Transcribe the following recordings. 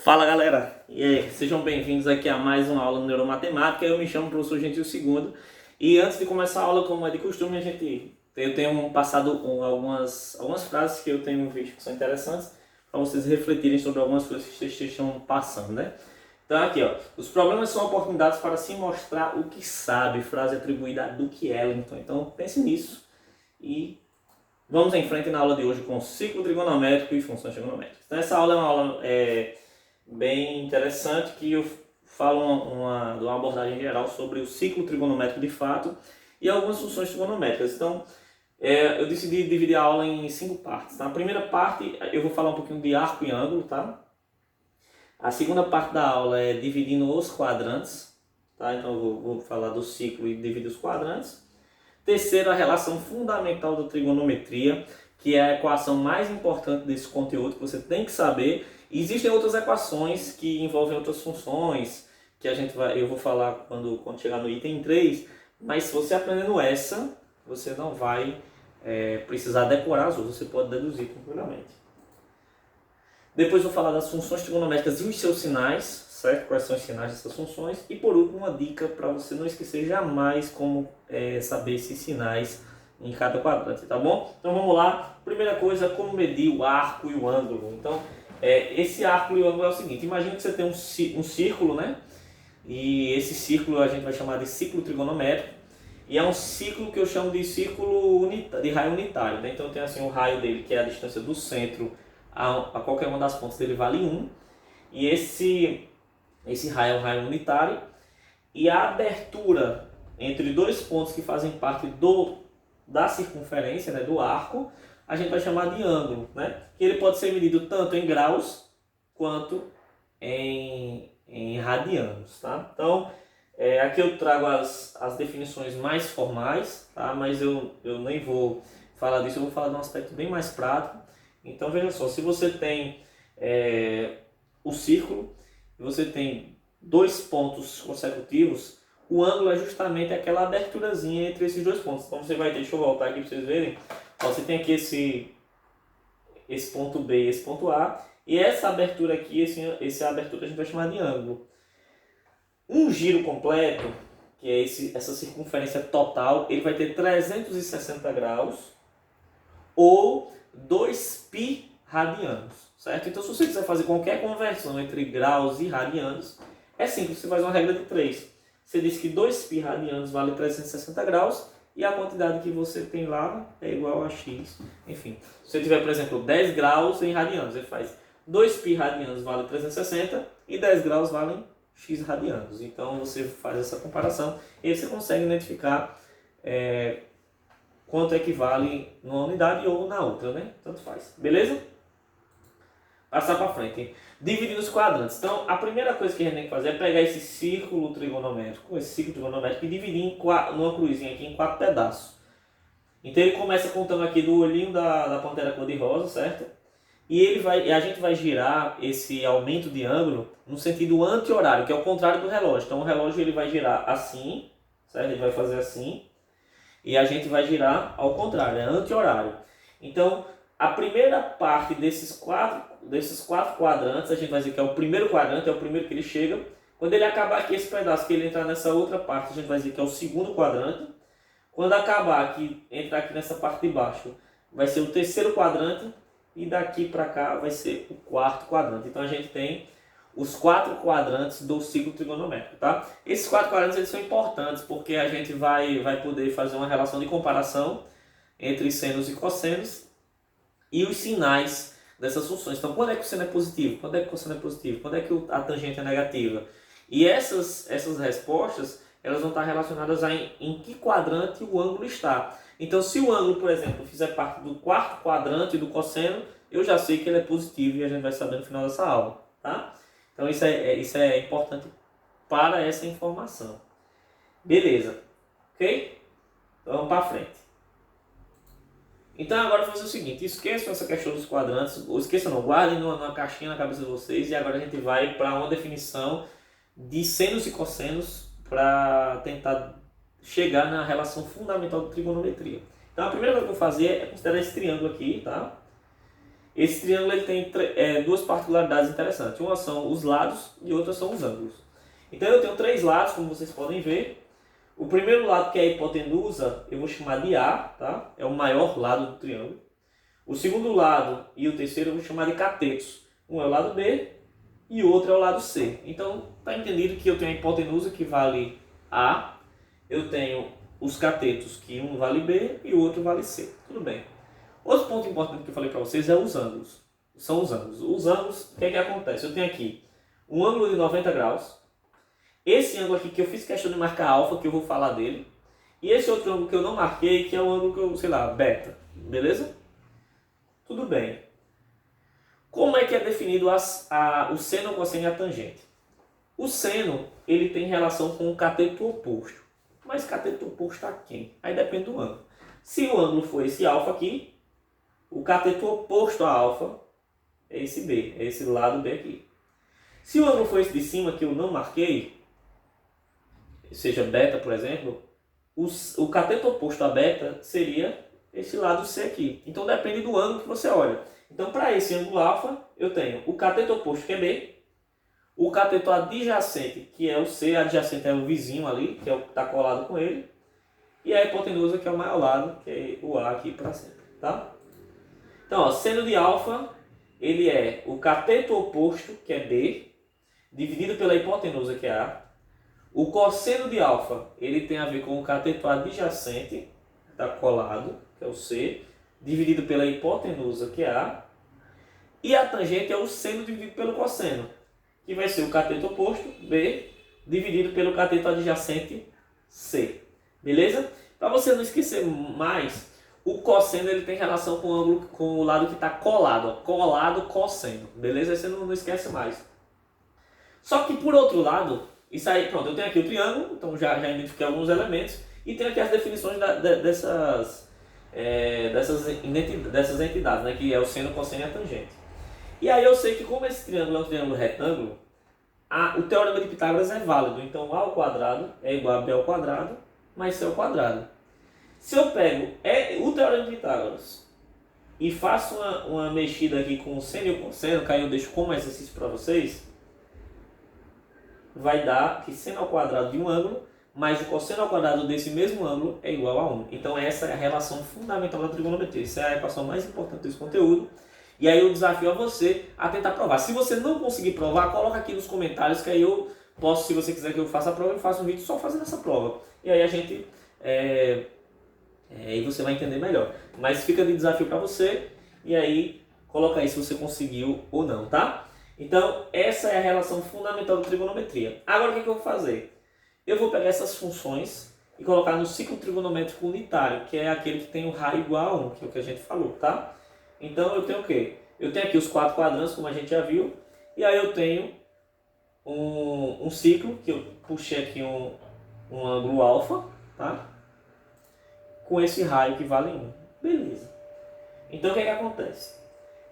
Fala galera, e aí, sejam bem-vindos aqui a mais uma aula de Neuromatemática. Eu me chamo professor Gentil II e antes de começar a aula, como é de costume, eu tenho passado algumas frases que eu tenho visto que são interessantes para vocês refletirem sobre algumas coisas que vocês estão passando, né? Então aqui, ó, os problemas são oportunidades para se mostrar o que sabe, frase atribuída a Duke Ellington. Então pense nisso e vamos em frente na aula de hoje com ciclo trigonométrico e funções trigonométricas. Então essa aula é uma aula bem interessante que eu falo de uma abordagem geral sobre o ciclo trigonométrico de fato e algumas funções trigonométricas. Então eu decidi dividir a aula em 5 partes. Na primeira parte eu vou falar um pouquinho de arco e ângulo, tá? A segunda parte da aula é dividindo os quadrantes, tá? Então eu vou falar do ciclo e dividir os quadrantes. Terceiro, a relação fundamental da trigonometria, que é a equação mais importante desse conteúdo que você tem que saber. Existem outras equações que envolvem outras funções, que eu vou falar quando chegar no item 3, mas se você aprendendo essa, você não vai precisar decorar as outras, você pode deduzir tranquilamente. Depois vou falar das funções trigonométricas e os seus sinais, certo? Quais são os sinais dessas funções. E por último, uma dica para você não esquecer jamais como saber esses sinais em cada quadrante, tá bom? Então vamos lá. Primeira coisa, como medir o arco e o ângulo. Então, esse arco e o ângulo é o seguinte. Imagina que você tem um círculo, né? E esse círculo a gente vai chamar de ciclo trigonométrico. E é um ciclo que eu chamo de círculo de raio unitário, né? Então tem assim o raio dele, que é a distância do centro a qualquer uma das pontas dele vale 1. E esse raio é um raio unitário. E a abertura entre dois pontos que fazem parte da circunferência, né, do arco, a gente vai chamar de ângulo, né? Que ele pode ser medido tanto em graus quanto em radianos, tá? Então, aqui eu trago as definições mais formais, tá? Mas eu nem vou falar disso, eu vou falar de um aspecto bem mais prático. Então veja só, se você tem o círculo e você tem dois pontos consecutivos, o ângulo é justamente aquela aberturazinha entre esses dois pontos. Então você vai ter, deixa eu voltar aqui para vocês verem, ó, você tem aqui esse ponto B e esse ponto A, e essa abertura aqui, essa abertura a gente vai chamar de ângulo. Um giro completo, que é essa circunferência total, ele vai ter 360 graus, ou 2π radianos, certo? Então se você quiser fazer qualquer conversão entre graus e radianos, é simples, você faz uma regra de 3. Você diz que 2π radianos vale 360 graus e a quantidade que você tem lá é igual a x. Enfim, se você tiver, por exemplo, 10 graus em radianos, ele faz 2π radianos vale 360 e 10 graus valem x radianos. Então você faz essa comparação e aí você consegue identificar quanto equivale numa unidade ou na outra, né? Tanto faz. Beleza? Passar para frente. Dividir os quadrantes. Então, a primeira coisa que a gente tem que fazer é pegar esse ciclo trigonométrico e dividir numa cruzinha aqui em 4 pedaços. Então, ele começa contando aqui do olhinho da pantera cor-de-rosa, certo? E a gente vai girar esse aumento de ângulo no sentido anti-horário, que é o contrário do relógio. Então, o relógio ele vai girar assim, certo? Ele vai fazer assim. E a gente vai girar ao contrário, é anti-horário. Então, a primeira parte desses quatro quadrantes, a gente vai dizer que é o primeiro quadrante, é o primeiro que ele chega. Quando ele acabar aqui, esse pedaço, que ele entrar nessa outra parte, a gente vai dizer que é o segundo quadrante. Quando acabar aqui, entrar aqui nessa parte de baixo, vai ser o terceiro quadrante. E daqui para cá vai ser o quarto quadrante. Então, a gente tem os 4 quadrantes do ciclo trigonométrico, tá? Esses 4 quadrantes eles são importantes porque a gente vai poder fazer uma relação de comparação entre senos e cossenos e os sinais dessas funções. Então, quando é que o seno é positivo? Quando é que o cosseno é positivo? Quando é que a tangente é negativa? E essas respostas elas vão estar relacionadas em que quadrante o ângulo está. Então, se o ângulo, por exemplo, fizer parte do quarto quadrante do cosseno, eu já sei que ele é positivo e a gente vai saber no final dessa aula, tá? Então isso é importante para essa informação. Beleza, ok? Então vamos para frente. Então agora eu vou fazer o seguinte, esqueçam essa questão dos quadrantes, ou esqueçam não, guardem numa caixinha na cabeça de vocês e agora a gente vai para uma definição de senos e cossenos para tentar chegar na relação fundamental da trigonometria. Então a primeira coisa que eu vou fazer é considerar esse triângulo aqui, tá? Esse triângulo ele tem duas particularidades interessantes. Uma são os lados e outra são os ângulos. Então eu tenho três lados, como vocês podem ver. O primeiro lado, que é a hipotenusa, eu vou chamar de A, tá? É o maior lado do triângulo. O segundo lado e o terceiro eu vou chamar de catetos. Um é o lado B e o outro é o lado C. Então, está entendido que eu tenho a hipotenusa, que vale A. Eu tenho os catetos, que um vale B e o outro vale C. Tudo bem. Outro ponto importante que eu falei para vocês é os ângulos. São os ângulos. Os ângulos, o que é que acontece? Eu tenho aqui um ângulo de 90 graus. Esse ângulo aqui que eu fiz questão de marcar alfa, que eu vou falar dele. E esse outro ângulo que eu não marquei, que é o ângulo que eu, sei lá, beta. Beleza? Tudo bem. Como é que é definido o seno, o cosseno e a tangente? O seno, ele tem relação com o cateto oposto. Mas cateto oposto a quem? Aí depende do ângulo. Se o ângulo for esse alfa aqui, o cateto oposto a alfa é esse B, é esse lado B aqui. Se o ângulo for esse de cima, que eu não marquei, seja beta, por exemplo, o cateto oposto a beta seria esse lado C aqui. Então depende do ângulo que você olha. Então para esse ângulo alfa, eu tenho o cateto oposto, que é B, o cateto adjacente, que é o C, adjacente é o vizinho ali, que é o que está colado com ele, e a hipotenusa, que é o maior lado, que é o A aqui para sempre. Tá? Então, ó, seno de alfa, ele é o cateto oposto, que é B, dividido pela hipotenusa, que é A. O cosseno de alfa, ele tem a ver com o cateto adjacente, está colado, que é o C, dividido pela hipotenusa, que é A. E a tangente é o seno dividido pelo cosseno, que vai ser o cateto oposto, B, dividido pelo cateto adjacente, C. Beleza? Para você não esquecer mais, o cosseno ele tem relação com o ângulo, com o lado que está colado, ó, colado cosseno. Beleza? Aí você não esquece mais. Só que por outro lado, isso aí, pronto, eu tenho aqui o triângulo, então já identifiquei alguns elementos, e tenho aqui as definições dessas entidades, né, que é o seno, cosseno e a tangente. E aí eu sei que como esse triângulo é um triângulo retângulo, o teorema de Pitágoras é válido. Então A ao quadrado é igual a B ao quadrado mais C ao quadrado. Se eu pego o teorema de Pitágoras e faço uma mexida aqui com o seno e o cosseno, que aí eu deixo como exercício para vocês, vai dar que seno ao quadrado de um ângulo mais o cosseno ao quadrado desse mesmo ângulo é igual a 1. Então essa é a relação fundamental da trigonometria. Essa é a equação mais importante desse conteúdo. E aí eu desafio a você a tentar provar. Se você não conseguir provar, coloca aqui nos comentários que aí eu posso, se você quiser que eu faça a prova, eu faço um vídeo só fazendo essa prova. E aí a gente... aí você vai entender melhor. Mas fica de desafio para você. E aí coloca aí se você conseguiu ou não, tá? Então essa é a relação fundamental da trigonometria. Agora o que eu vou fazer? Eu vou pegar essas funções e colocar no ciclo trigonométrico unitário, que é aquele que tem o raio igual a 1, que é o que a gente falou, tá? Então eu tenho o quê? Eu tenho aqui os quatro quadrantes, como a gente já viu, e aí eu tenho um ciclo, que eu puxei aqui um ângulo alfa, tá? Com esse raio que vale 1. Beleza. Então o que acontece?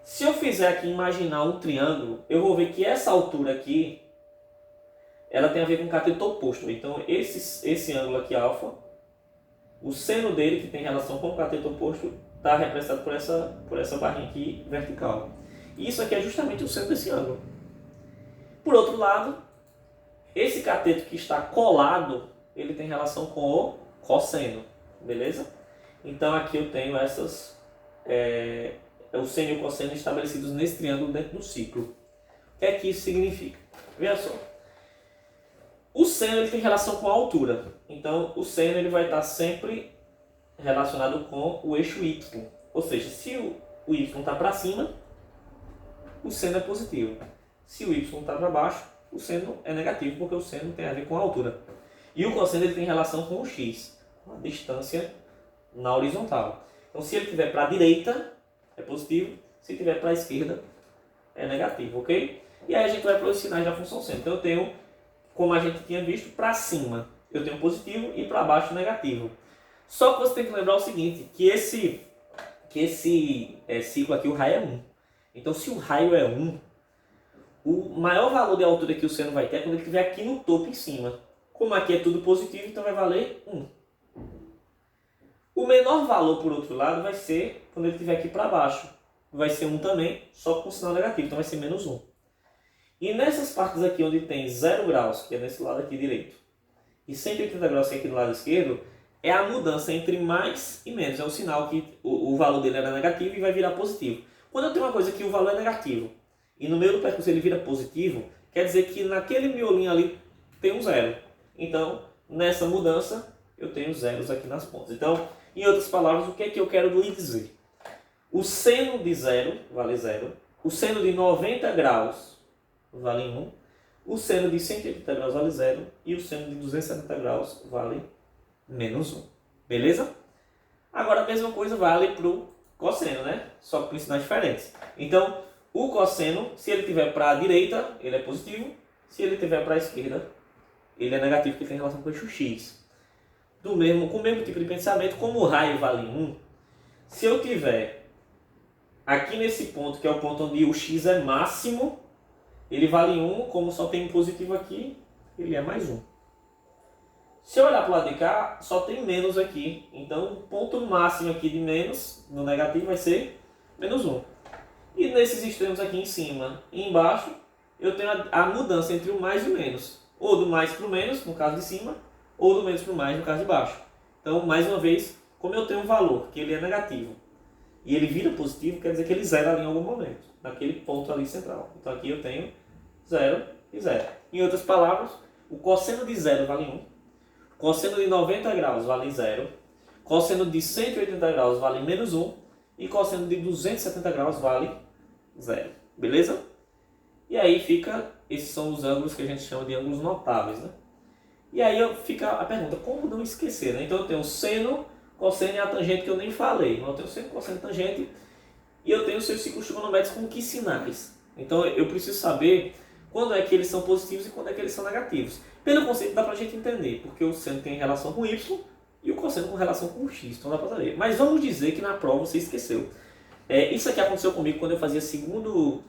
Se eu fizer aqui imaginar um triângulo, eu vou ver que essa altura aqui, ela tem a ver com o cateto oposto. Então esse ângulo aqui alfa, o seno dele, que tem relação com o cateto oposto, está representado por essa barrinha aqui vertical. E isso aqui é justamente o centro desse ângulo. Por outro lado, esse cateto que está colado, ele tem relação com o cosseno. Beleza? Então aqui eu tenho o seno e o cosseno estabelecidos nesse triângulo dentro do ciclo. O que é que isso significa? Veja só. O seno ele tem relação com a altura. Então o seno ele vai estar sempre relacionado com o eixo y. Ou seja, se o y está para cima, o seno é positivo. Se o y está para baixo, o seno é negativo, porque o seno tem a ver com a altura. E o cosseno ele tem relação com o x, a distância na horizontal. Então se ele estiver para a direita, é positivo. Se estiver para a esquerda, é negativo, ok? E aí a gente vai para os sinais da função seno. Então eu tenho, como a gente tinha visto, para cima eu tenho positivo e para baixo negativo. Só que você tem que lembrar o seguinte, que esse ciclo aqui, o raio é 1. Então se o raio é 1, o maior valor de altura que o seno vai ter é quando ele estiver aqui no topo em cima. Como aqui é tudo positivo, então vai valer 1. O menor valor, por outro lado, vai ser quando ele estiver aqui para baixo. vai ser 1 também, só com sinal negativo, então vai ser menos 1. E nessas partes aqui onde tem 0 graus, que é nesse lado aqui direito, e 180 graus, que é aqui do lado esquerdo, é a mudança entre mais e menos. É o sinal que o valor dele era negativo e vai virar positivo. Quando eu tenho uma coisa que o valor é negativo e no meio do percurso ele vira positivo, quer dizer que naquele miolinho ali tem um 0. Então, nessa mudança, eu tenho zeros aqui nas pontas. Então, em outras palavras, o que é que eu quero lhe dizer? O seno de 0 vale 0. O seno de 90 graus vale 1. O seno de 180 graus vale 0. E o seno de 270 graus vale menos 1. Beleza? Agora a mesma coisa vale para o cosseno, né? Só que com sinais diferentes. Então, o cosseno, se ele estiver para a direita, ele é positivo. Se ele estiver para a esquerda, ele é negativo, porque tem relação com o eixo X. Com o mesmo tipo de pensamento, como o raio vale 1, se eu tiver aqui nesse ponto, que é o ponto onde o X é máximo, ele vale 1, como só tem um positivo aqui, ele é mais 1. Se eu olhar para o lado de cá, só tem menos aqui. Então, o ponto máximo aqui de menos, no negativo, vai ser menos 1. E nesses extremos aqui em cima e embaixo, eu tenho a mudança entre o mais e o menos. Ou do mais para o menos, no caso de cima, ou do menos para o mais, no caso de baixo. Então, mais uma vez, como eu tenho um valor que ele é negativo, e ele vira positivo, quer dizer que ele zera ali em algum momento, naquele ponto ali central. Então, aqui eu tenho 0 e 0. Em outras palavras, o cosseno de 0 vale 1, cosseno de 90 graus vale 0, cosseno de 180 graus vale menos 1, e cosseno de 270 graus vale 0. Beleza? E aí esses são os ângulos que a gente chama de ângulos notáveis, né? E aí fica a pergunta, como não esquecer, né? Então eu tenho seno, cosseno e a tangente que eu nem falei. Então eu tenho seno, cosseno e tangente, e eu tenho os seus ciclos trigonométricos com que sinais? Então eu preciso saber quando é que eles são positivos e quando é que eles são negativos. Pelo conceito dá pra gente entender, porque o seno tem relação com y e o cosseno com relação com x, então dá pra saber. Mas vamos dizer que na prova você esqueceu. Isso aqui aconteceu comigo quando eu fazia segundo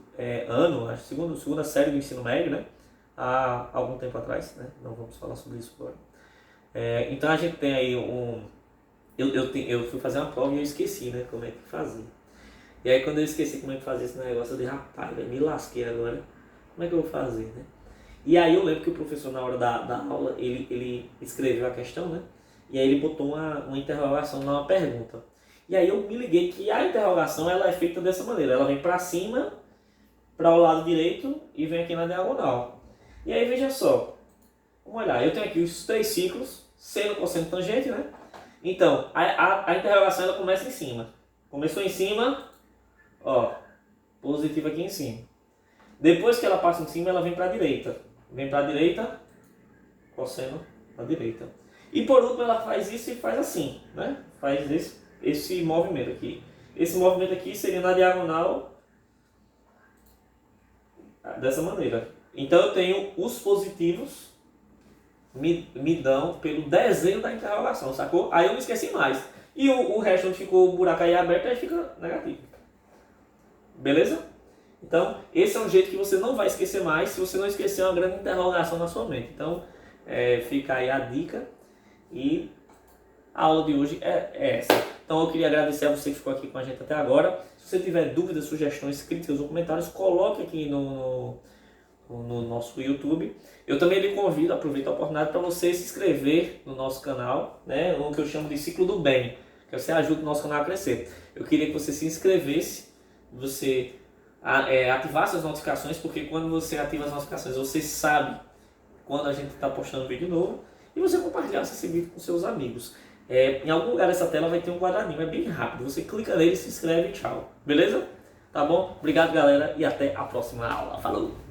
ano, acho segunda série do ensino médio, né? Há algum tempo atrás, né? Não vamos falar sobre isso agora. Então a gente tem aí eu fui fazer uma prova e eu esqueci, né? Como é que fazia. E aí quando eu esqueci como é que fazia esse negócio, eu disse, rapaz, me lasquei agora. Como é que eu vou fazer, né? E aí eu lembro que o professor, na hora da aula, ele escreveu a questão, né? E aí ele botou uma interrogação numa pergunta. E aí eu me liguei que a interrogação ela é feita dessa maneira. Ela vem para cima, para o lado direito e vem aqui na diagonal. E aí veja só. Vamos olhar. Eu tenho aqui os 3 ciclos, seno, cosseno, tangente, né? Então, a interrogação ela começa em cima. Começou em cima, ó, positivo aqui em cima. Depois que ela passa em cima, ela vem para a direita. Vem para a direita, cosseno para a direita. E por último ela faz isso e faz assim, né? Faz esse movimento aqui. Esse movimento aqui seria na diagonal dessa maneira. Então eu tenho os positivos me dão pelo desenho da interrogação, sacou? Aí eu não esqueci mais. E o resto onde ficou o buraco aí aberto, aí fica negativo. Beleza? Então, esse é um jeito que você não vai esquecer mais, se você não esquecer uma grande interrogação na sua mente. Então, fica aí a dica e a aula de hoje é essa. Então, eu queria agradecer a você que ficou aqui com a gente até agora. Se você tiver dúvidas, sugestões, críticas ou comentários, coloque aqui no nosso YouTube. Eu também lhe convido, aproveito a oportunidade para você se inscrever no nosso canal, né? O que eu chamo de Ciclo do Bem, que você ajuda o nosso canal a crescer. Eu queria que você se inscrevesse, você ativasse as notificações, porque quando você ativa as notificações, você sabe quando a gente está postando vídeo novo, e você compartilhasse esse vídeo com seus amigos. Em algum lugar dessa tela vai ter um quadradinho, é bem rápido, você clica nele, se inscreve e tchau, beleza? Tá bom? Obrigado galera e até a próxima aula, falou!